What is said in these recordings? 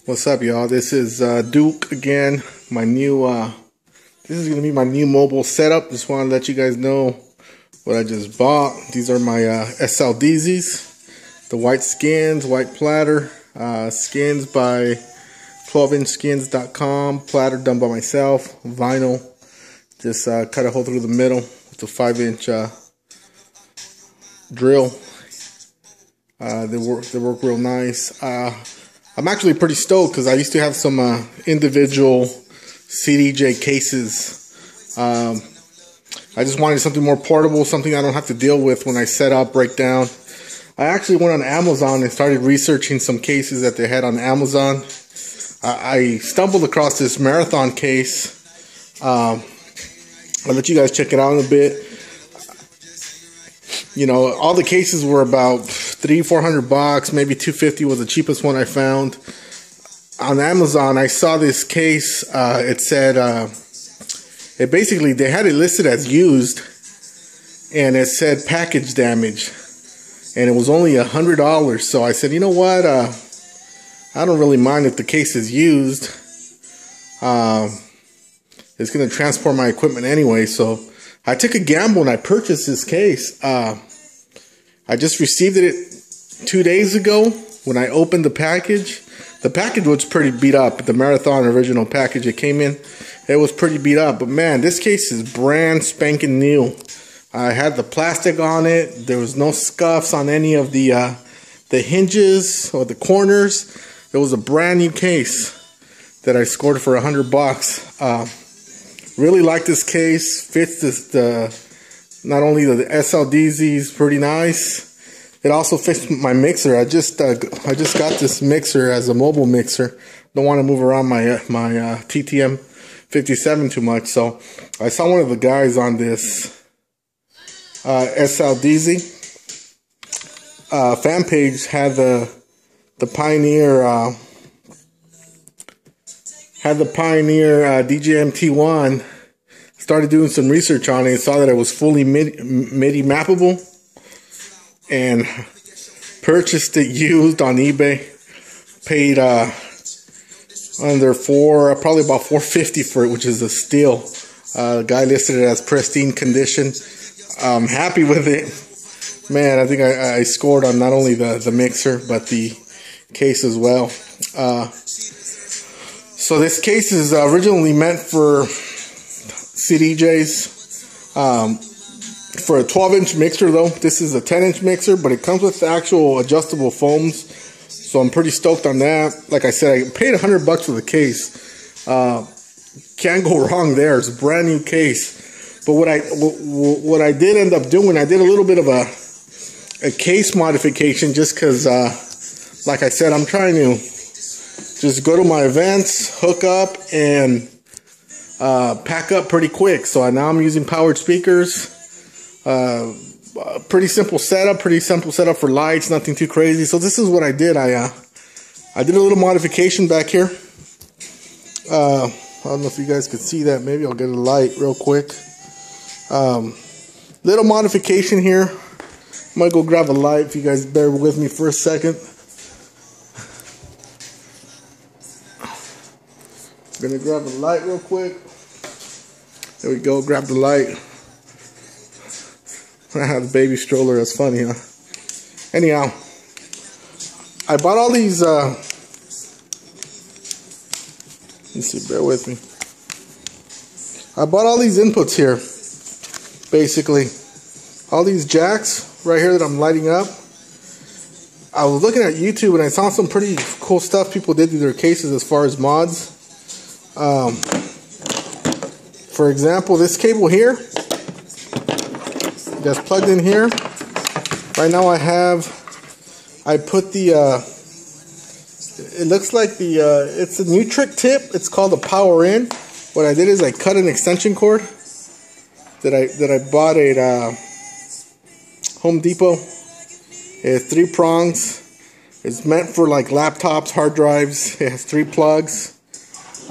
What's up, y'all? This is Duke again. My new this is gonna be my new mobile setup. Just want to let you guys know what I just bought. These are my SLDZs, the white skins, white platter skins by 12inchskins.com. Platter done by myself, vinyl. Just cut a hole through the middle with a 5-inch drill. They work real nice. I'm actually pretty stoked because I used to have some individual CDJ cases. I just wanted something more portable, something I don't have to deal with when I set up, break down. I actually went on Amazon and started researching some cases that they had on Amazon. I stumbled across this marathon case. I'll let you guys check it out in a bit. You know, all the cases were about $300-400, maybe $250 was the cheapest one I found. On Amazon, I saw this case. It said, it basically, they had it listed as used, and it said package damage, and it was only $100. So I said, you know what? I don't really mind if the case is used. It's going to transport my equipment anyway, so I took a gamble and I purchased this case. I just received it 2 days ago. When I opened the package was pretty beat up. The Marathon original package it came in, it was pretty beat up. But man, this case is brand spanking new. I had the plastic on it. There was no scuffs on any of the hinges or the corners. It was a brand new case that I scored for $100. Really like this case. Fits not only the SLDZs pretty nice. It also fits my mixer. I just got this mixer as a mobile mixer. Don't want to move around my TTM 57 too much. So I saw one of the guys on this SLDZ fan page had the Pioneer DJM T1. Started doing some research on it. Saw that it was fully MIDI mappable, and purchased it used on eBay. Paid under probably about $450 for it, which is a steal. The guy listed it as pristine condition. I'm happy with it, man. I think I scored on not only the mixer but the case as well. So this case is originally meant for CDJs. For a 12-inch mixer though, this is a 10-inch mixer, but it comes with actual adjustable foams, so I'm pretty stoked on that. Like I said, I paid $100 for the case. Can't go wrong there. It's a brand new case. But what I did end up doing, I did a little bit of a case modification, just because, like I said, I'm trying to just go to my events, hook up, and pack up pretty quick. So now I'm using powered speakers. Pretty simple setup for lights, nothing too crazy. So this is what I did. I did a little modification back here. I don't know if you guys could see that. Maybe I'll get a light real quick. Little modification here. I'm gonna go grab a light if you guys bear with me for a second. I'm gonna grab a light real quick. There we go, grab the light. I have the baby stroller, that's funny, huh? Anyhow, I bought all these, let's see, bear with me. I bought all these inputs here, basically. All these jacks right here that I'm lighting up. I was looking at YouTube and I saw some pretty cool stuff people did to their cases as far as mods. For example, this cable here that's plugged in here. Right now I put the, it looks like it's a new trick tip. It's called a power in. What I did is I cut an extension cord that I bought at Home Depot. It has 3 prongs. It's meant for like laptops, hard drives. It has 3 plugs.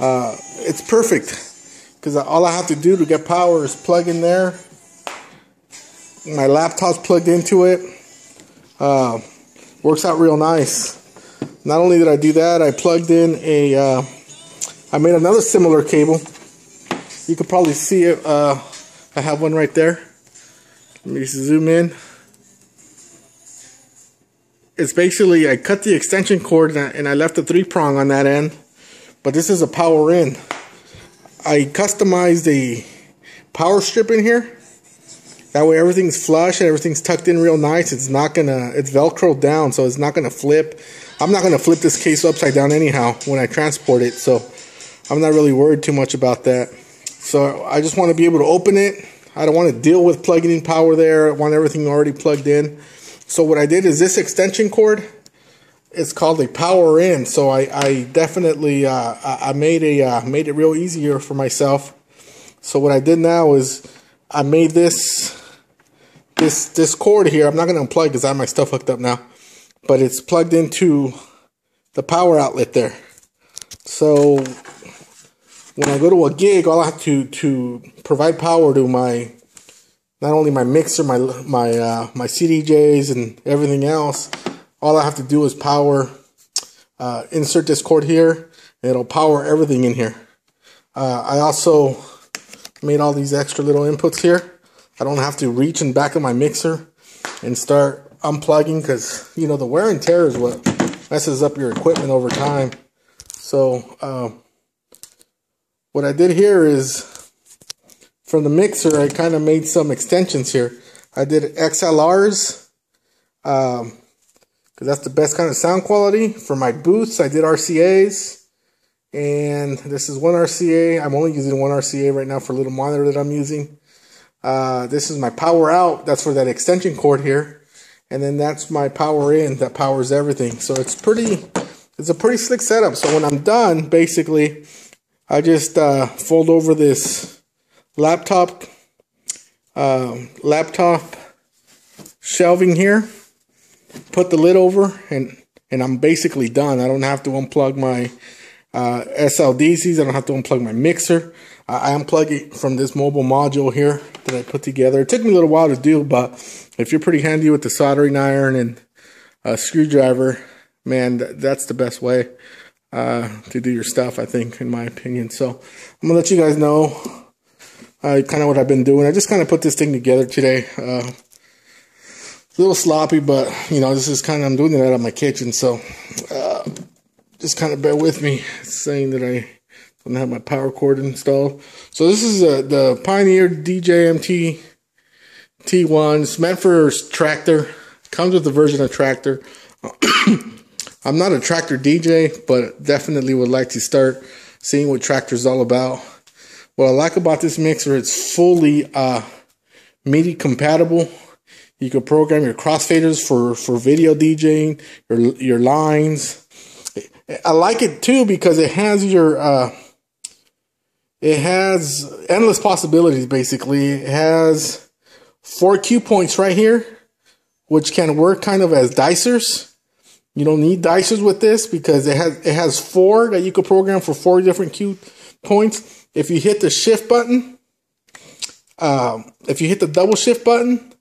It's perfect because all I have to do to get power is plug in there. My laptop's plugged into it. Works out real nice. Not only did I do that, I plugged in I made another similar cable. You could probably see it. I have one right there. Let me zoom in. It's basically, I cut the extension cord and I left a 3-prong on that end. But this is a power in. I customized a power strip in here. That way everything's flush and everything's tucked in real nice. It's Velcroed down, so it's not gonna flip. I'm not gonna flip this case upside down anyhow when I transport it, so I'm not really worried too much about that. So I just want to be able to open it. I don't want to deal with plugging in power there. I want everything already plugged in. So what I did is this extension cord, it's called a power in. So I definitely I made it real easier for myself. So what I did now is I made this cord here. I'm not going to unplug because I have my stuff hooked up now, but it's plugged into the power outlet there. So when I go to a gig, all I have to provide power to not only my mixer, my CDJs and everything else. All I have to do is power, insert this cord here, and it'll power everything in here. I also made all these extra little inputs here. I don't have to reach in back of my mixer and start unplugging because, you know, the wear and tear is what messes up your equipment over time. So what I did here is, from the mixer, I kind of made some extensions here. I did XLRs, because that's the best kind of sound quality. For my booths, I did RCAs, and this is one RCA. I'm only using one RCA right now for a little monitor that I'm using. This is my power out. That's for that extension cord here, and then that's my power in that powers everything. So it's a pretty slick setup. So when I'm done, basically, I just fold over this laptop shelving here, put the lid over, and I'm basically done. I don't have to unplug my SLDZs. I don't have to unplug my mixer. I unplug it from this mobile module here that I put together. It took me a little while to do, but if you're pretty handy with the soldering iron and a screwdriver, man, that's the best way to do your stuff, I think, in my opinion. So I'm gonna let you guys know kind of what I've been doing. I just kind of put this thing together today. A little sloppy, but you know, this is kind of, I'm doing it out of my kitchen, so just kind of bear with me. It's saying that I don't have my power cord installed. So this is the Pioneer DJM T1. It's meant for tractor. Comes with the version of tractor. I'm not a tractor DJ, but definitely would like to start seeing what tractor is all about. What I like about this mixer, it's fully MIDI compatible. You can program your crossfaders for video DJing, your lines. I like it too because it has it has endless possibilities. Basically, it has 4 cue points right here, which can work kind of as dicers. You don't need dicers with this because it has 4 that you could program for 4 different cue points. If you hit the shift button, if you hit the double shift button,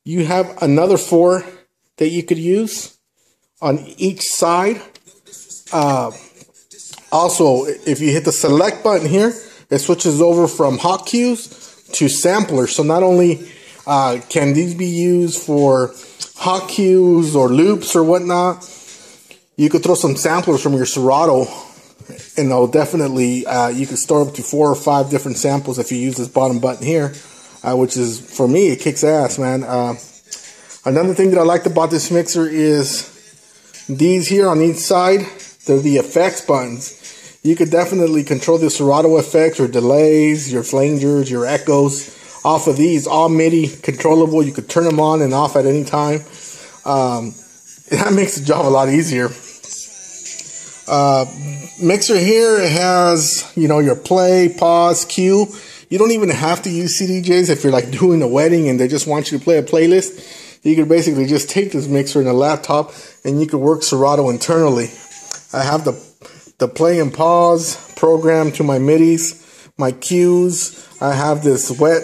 you have another 4 that you could use on each side. Also, if you hit the select button here, it switches over from hot cues to samplers. So not only can these be used for hot cues or loops or whatnot, you could throw some samplers from your Serato, and they'll definitely, you can store up to 4 or 5 different samples if you use this bottom button here, which is, for me, it kicks ass, man. Another thing that I liked about this mixer is these here on each side, they're the effects buttons. You could definitely control the Serato effects, your delays, your flangers, your echoes off of these, all MIDI controllable. You could turn them on and off at any time. That makes the job a lot easier. Mixer here, it has, you know, your play, pause, cue. You don't even have to use CDJs if you're like doing a wedding and they just want you to play a playlist. You could basically just take this mixer in a laptop and you could work Serato internally. I have the play and pause program to my MIDIs, my cues. I have this wet,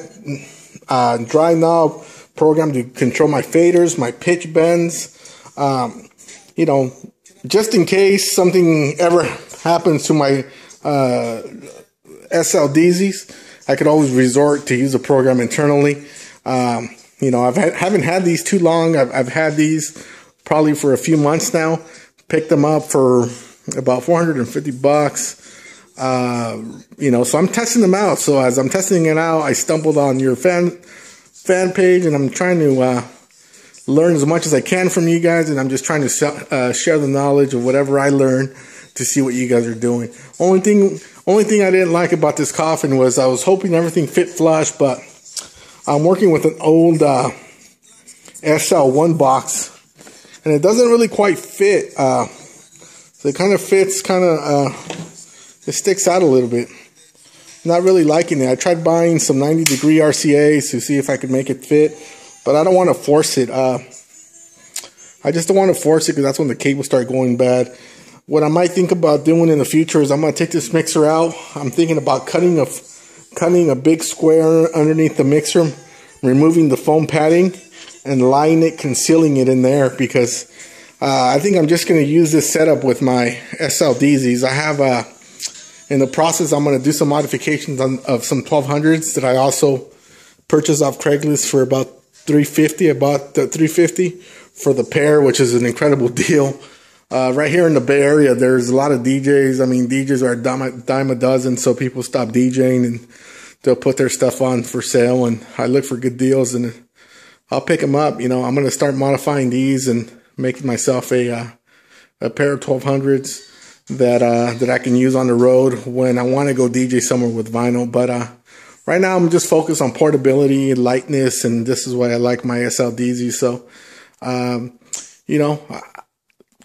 dry knob program to control my faders, my pitch bends. You know, just in case something ever happens to my SLDZs, I could always resort to use a program internally. You know, haven't had these too long. I've had these probably for a few months now. Picked them up for about $450. You know, so I'm testing them out. So as I'm testing it out, I stumbled on your fan page, and I'm trying to learn as much as I can from you guys, and I'm just trying to share the knowledge of whatever I learn to see what you guys are doing. Only thing I didn't like about this coffin was I was hoping everything fit flush, but I'm working with an old SL1 box, and it doesn't really quite fit. So it kind of fits, it sticks out a little bit. Not really liking it. I tried buying some 90-degree RCAs to see if I could make it fit, but I don't want to force it. I just don't want to force it because that's when the cables start going bad. What I might think about doing in the future is I'm going to take this mixer out. I'm thinking about cutting a big square underneath the mixer, removing the foam padding, and lining it, concealing it in there, because I think I'm just going to use this setup with my SLDZs. I have in the process, I'm going to do some modifications of some 1200s that I also purchased off Craigslist for about $350. I bought the $350 for the pair, which is an incredible deal. Right here in the Bay Area, there's a lot of DJs. I mean, DJs are a dime a dozen, so people stop DJing and they'll put their stuff on for sale, and I look for good deals, and I'll pick them up. You know, I'm going to start modifying these and making myself a pair of 1200s that I can use on the road when I want to go DJ somewhere with vinyl. But right now, I'm just focused on portability and lightness, and this is why I like my SLDZ. So, you know,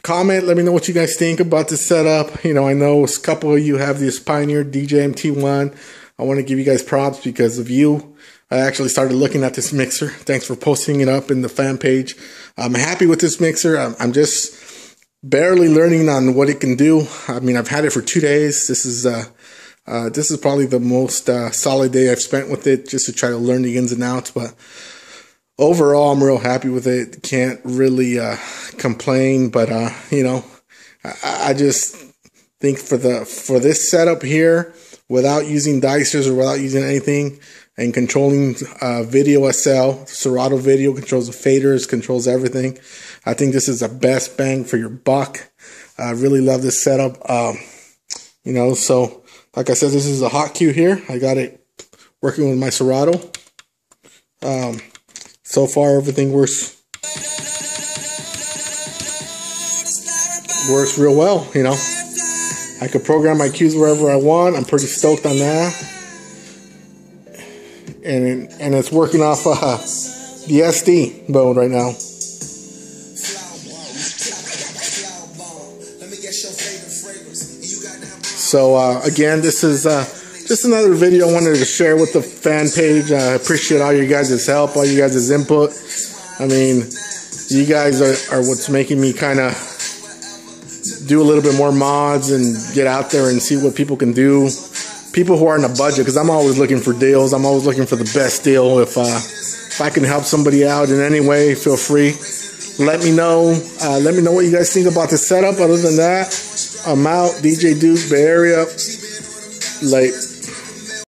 comment, let me know what you guys think about this setup. You know, I know a couple of you have this Pioneer DJM T1. I want to give you guys props because of you. I actually started looking at this mixer. Thanks for posting it up in the fan page. I'm happy with this mixer. I'm just barely learning on what it can do. I mean, I've had it for 2 days. This is probably the most solid day I've spent with it, just to try to learn the ins and outs. But overall, I'm real happy with it. Can't really complain. But you know, I just think for this setup here, without using dicers or without using anything, and controlling video SL, Serato video controls the faders, controls everything. I think this is the best bang for your buck. I really love this setup. You know, so like I said, this is a hot cue here. I got it working with my Serato. So far, everything works real well. You know, I could program my cues wherever I want. I'm pretty stoked on that. And it's working off the SD mode right now. So again, this is just another video I wanted to share with the fan page. I appreciate all you guys' help, all you guys' input. I mean, you guys are what's making me kind of do a little bit more mods and get out there and see what people can do. People who are in a budget, because I'm always looking for deals. I'm always looking for the best deal. If I can help somebody out in any way, feel free. Let me know. Let me know what you guys think about the setup. Other than that, I'm out. DJ Duke, Bay Area. Late.